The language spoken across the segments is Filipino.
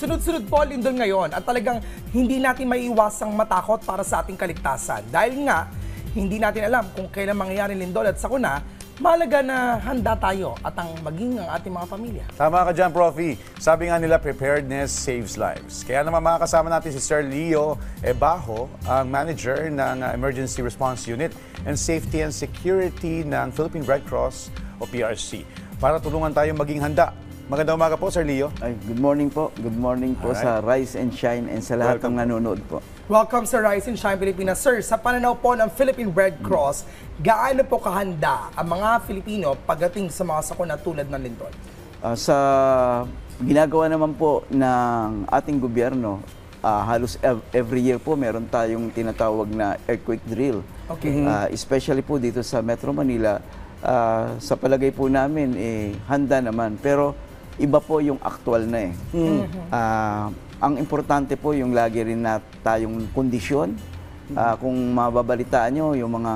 Sunod-sunod po lindol ngayon at talagang hindi natin maiiwasang matakot para sa ating kaligtasan. Dahil nga, hindi natin alam kung kailan mangyayari lindol at sakuna, mahalaga na handa tayo at ang maging ang ating mga pamilya. Tama ka dyan, Profi. Sabi nga nila, preparedness saves lives. Kaya naman makakasama natin si Sir Leo Ebajo, ang manager ng Emergency Response Unit and Safety and Security ng Philippine Red Cross o PRC para tulungan tayo maging handa. Magandang umaga po, Sir Leo. Ay, good morning po. Good morning po sa Rise and Shine and sa lahat ng nanonood po. Welcome sa Rise and Shine Pilipinas. Sir, sa pananaw po ng Philippine Red Cross, gaano po kahanda ang mga Filipino pagdating sa mga sakuna tulad ng lindol? Sa ginagawa naman po ng ating gobyerno, halos every year po meron tayong tinatawag na earthquake drill. Okay. Especially po dito sa Metro Manila, sa palagay po namin, handa naman. Pero iba po yung actual na eh. Ang importante po yung lagi rin na tayong kondisyon. Kung mababalitaan nyo, yung mga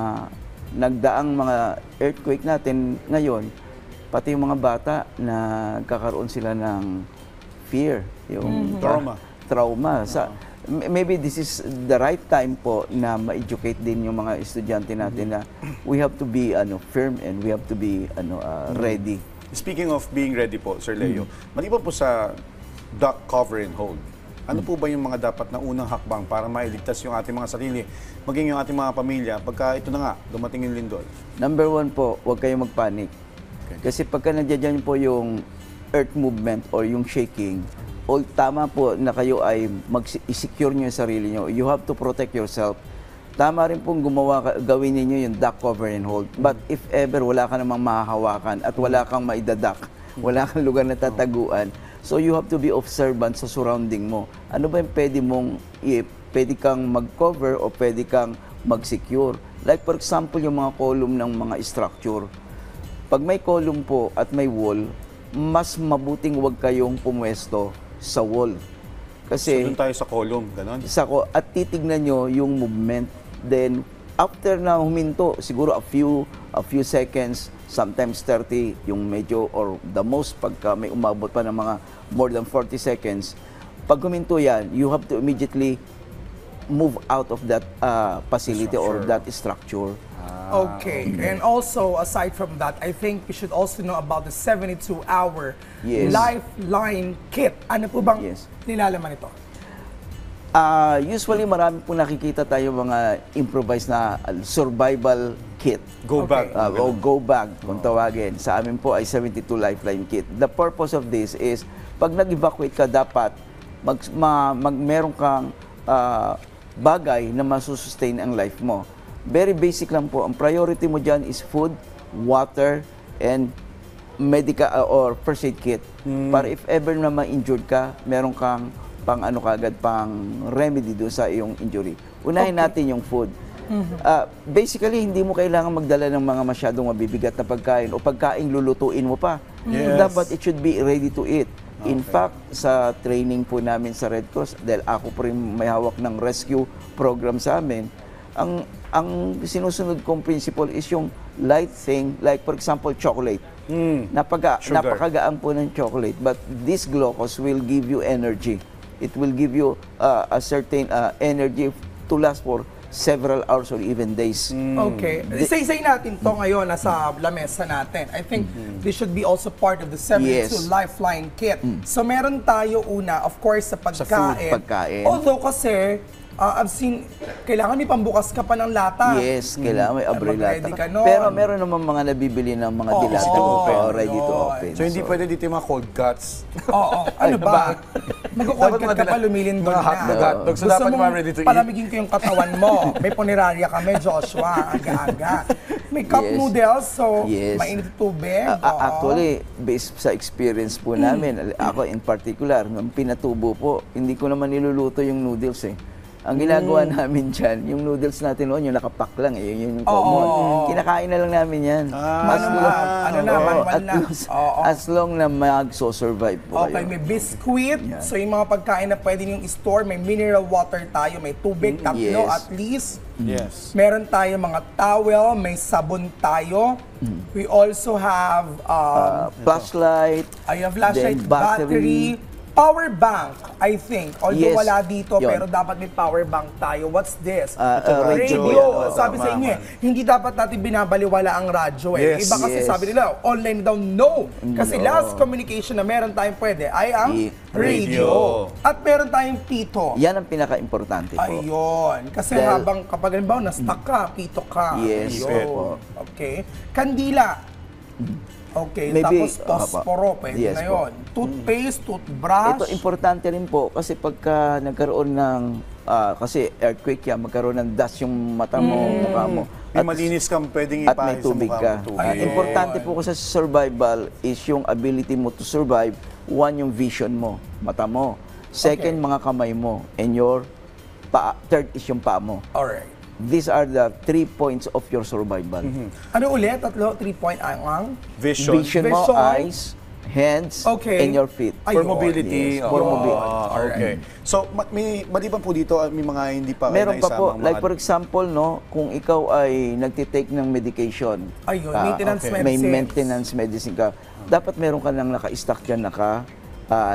nagdaang mga earthquake natin ngayon, pati yung mga bata na nagkakaroon sila ng fear, yung trauma. Maybe this is the right time po na ma-educate din yung mga estudyante natin na we have to be firm and we have to be ready. Speaking of being ready po, Sir Leo, maliban po sa duck, cover, and hold, ano po ba yung mga dapat na unang hakbang para mailigtas yung ating mga sarili, maging yung ating mga pamilya, pagka ito na nga, dumating yung lindol? Number one po, huwag kayong magpanik. Kasi pagka nandiyan po yung earth movement or yung shaking, tama po na kayo ay mag-secure nyo yung sarili nyo. You have to protect yourself. Tama rin pong gawin ninyo yung duck, cover, and hold. But if ever wala ka namang mahahawakan at wala kang maidadak, wala kang lugar na tataguan, so you have to be observant sa surrounding mo. Ano ba yung pwede kang mag-cover o pwede kang mag-secure? Like for example, yung mga column ng mga structure. Pag may column po at may wall, mas mabuting huwag kayong pumwesto sa wall. Kasi So, doon tayo sa column, gano'n? at titignan nyo yung movement. Then, after na huminto, siguro a few seconds, sometimes 30, yung medyo, or the most, pagka may umabot pa ng mga more than 40 seconds, pag huminto yan, you have to immediately move out of that facility or that structure. Okay. And also, aside from that, I think we should also know about the 72-hour lifeline kit. Ano po bang nilalaman ito? Usually, marami po nakikita tayo mga improvised na survival kit. Go bag. O go bag, kung tawagin. Sa amin po ay 72 lifeline kit. The purpose of this is, pag nag-evacuate ka, dapat meron kang bagay na masusustain ang life mo. Very basic lang po. Ang priority mo dyan is food, water, and medical or first aid kit. Para if ever na ma-injured ka, meron kang pang remedy doon sa iyong injury. Unahin natin yung food. Basically, hindi mo kailangan magdala ng mga masyadong mabibigat na pagkain o pagkain lulutuin mo pa. Dapat it should be ready to eat. In fact, sa training po namin sa Red Cross, dahil ako po rin may hawak ng rescue program sa amin, ang sinusunod kong principle is yung light thing, like for example, chocolate. Napakagaan po ng chocolate, but this glucose will give you energy. It will give you a certain energy to last for several hours or even days. Okay. Isa-isay natin to ngayon nasa lamesa natin. I think this should be also part of the 72 lifeline kit. So meron tayo una, of course, sa pagkain. Pagkain. Although kasi, I've seen, kailangan may pambukas ka pa ng lata. Yes, kailangan may abre lata. Ready ka nun. Pero meron naman mga nabibili ng mga dilata ready to open. So, hindi pwede dito yung mga cold cuts. Oo. Ano ba? Mag-cold cut ka pa, lumilin doon mga hotdog. So, dapat naman ready to eat. Palamigin ko yung katawan mo. May punerarya kami, Joshua. Aga-aga. May cup noodles, so mainit tubig. Actually, based sa experience po namin, ako in particular, nung pinatubo po, hindi ko naman niluluto yung noodles eh. Ang ginagawa namin dyan, yung noodles natin noon, yung nakapack lang, yun yung common. Kinakain na lang namin yan. Manual na. As long na mag-survive po Okay, kayo. may biscuit. So yung mga pagkain na pwede niyong store, may mineral water tayo, may tubig, tatlo at least. Yes. Meron tayo mga towel, may sabon tayo. We also have Flashlight, flashlight, then battery. Power bank, I think. Although Yes. wala dito, Yun. pero dapat may power bank tayo. What's this? Radio. Radio. Yan. Sabi sa inyo, hindi dapat natin binabaliwala ang radyo. Eh. Yes. Iba kasi Yes. sabi nila, online daw, no. Kasi last communication na meron tayong pwede ay ang radio. At meron tayong pito. Yan ang pinaka-importante po. Ayun. Kasi Dahil- habang kapag halimbawa na-stuck ka, pito ka. Yes, Ayun. po. Okay. Kandila. Okay. Maybe, Tapos posporo, pwede yes, na po. yun. Toothpaste, toothbrush. Ito, importante rin po kasi pagka nagkaroon ng, kasi earthquake yan, magkaroon ng dust yung mata mo, mukha mo. May malinis kang pwedeng At ipahid may sa tubig mukha ka. mo. Tubig. Ang importante po kasi sa survival is yung ability mo to survive. One, yung vision mo, mata mo. Second, Okay. mga kamay mo. And your third is yung paa mo. Alright. These are the 3 points of your survival. Ano ulit? Tatlo, 3-point ang? Vision. Vision mo, Vision. eyes, hands, Okay. and your feet. Ay, For Ayun. mobility. Yes, for oh, mobility. okay. So, may maliban po dito, may mga hindi pa Meron pa po, naisamang like mga- for example, no, kung ikaw ay nagtitake ng medication, Ayun, maintenance okay. may medicines. maintenance medicine ka, dapat meron ka nang naka-stock dyan,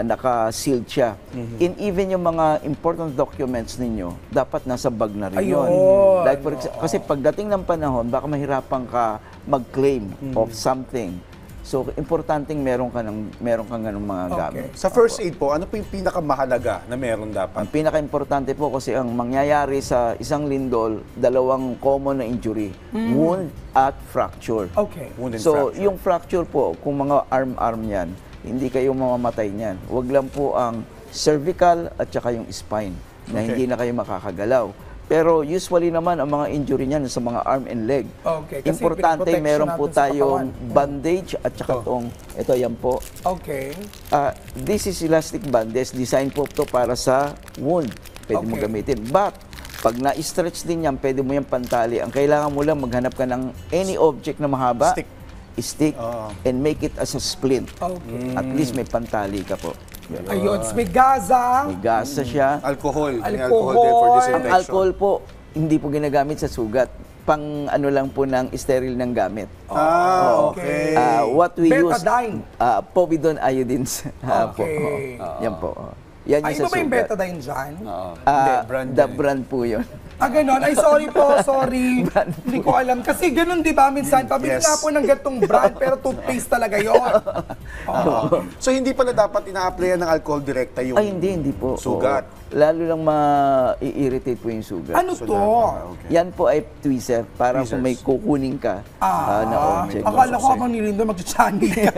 naka-sealed siya. And even yung mga important documents ninyo, dapat nasa bag na rin yun. Ayun. Like for kasi pagdating ng panahon, baka mahirapan ka mag-claim of something. So, importanteng meron kang ganung mga gamit. Sa first aid po, ano po yung pinakamahalaga na meron Ang dapat? pinaka-importante po kasi ang mangyayari sa isang lindol, dalawang common na injury, wound at fracture. Okay. Wound and So, fracture. yung fracture po, kung mga arm yan, hindi kayo mamamatay niyan. Huwag lang po ang cervical at saka yung spine na Okay. hindi na kayo makakagalaw. Pero usually naman, ang mga injury niyan sa mga arm and leg. Okay, kasi Importante, pinoprotection meron po natin sa tayong katawan. bandage at saka tong, ito yan po. Okay. This is elastic bandage. Design po to para sa wound. Pwede mo Okay. gamitin. But, pag na-stretch din yan, pwede mo yung pantali. Ang kailangan mo lang maghanap ka ng any object na mahaba. Stick. Oo. And make it as a splint. Okay. At least may pantali ka po. Ayun. May gaza. May gasa siya. Alcohol. May Alcohol. there for Ang Ang disinfection. alcohol po, hindi po ginagamit sa sugat. Pang ano lang po ng sterile ng gamit. Okay. What we Betadine. use, povidone iodines. Po. Okay. Yan po. Yan Ay, yung iba sa ba yung sugat. betadine dyan? Hindi, brand The yan. brand po yun. Ganon. Ay, sorry po, sorry. Hindi ko alam. Kasi ganun, di ba, minsan, pabili Yes. nga po ng gantong brand, pero toothpaste talaga yun. So, hindi pala dapat ina-applyan ng alcohol direkta yung... Ay, hindi po. Sugat. Oo. Lalo lang ma-irritate po yung sugat. Ano to? Okay. Yan po ay tweezer para kung may kukunin ka na object. Akala ko habang nilindo, mag-chani ka.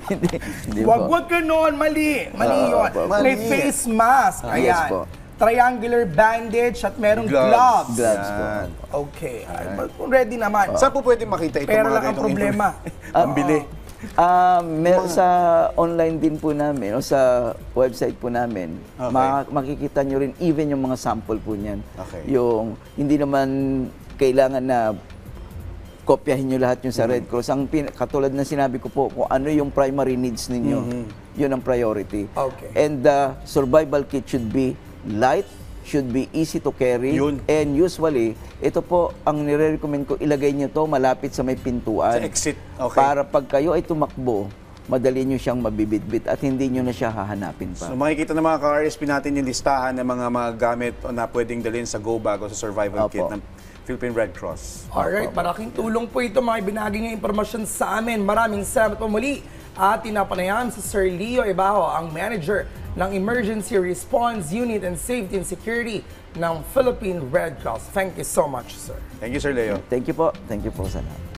Hindi Wag, po. wag ganon. Mali. Mali yun. Mali. May face mask. Ayan. Yes po. Triangular bandage at merong gloves. Gloves po. Yan. Okay. Ay, ready naman. Saan po pwede makita itong Pero mga lang ang ganitong problema. Pambili. Sa online din po namin, o sa website po namin, Okay. makikita nyo rin even yung mga sample po niyan. Okay. Yung hindi naman kailangan na kopyahin nyo lahat yung sa Red Cross. Katulad na sinabi ko po, kung ano yung primary needs ninyo, yun ang priority. Okay. And the survival kit should be light, should be easy to carry. Yun. And usually, ito po, ang nire-recommend ko, ilagay nyo to malapit sa may pintuan. Sa exit. Okay. Para pag kayo ay tumakbo, madali nyo siyang mabibitbit at hindi nyo na siya hahanapin pa. So makikita ng mga ka-RSP natin yung listahan ng mga gamit na pwedeng dalhin sa go bag o sa survival Opo. kit ng Philippine Red Cross. Alright, malaking tulong po ito mga ibinahagi niyong impormasyon sa amin. Maraming salamat po muli. At tinapanayam si Sir Leo Ebaho, ang manager ng Emergency Response Unit and Safety and Security ng Philippine Red Cross. Thank you so much, sir. Thank you, Sir Leo. Thank you po. Thank you po sa lahat.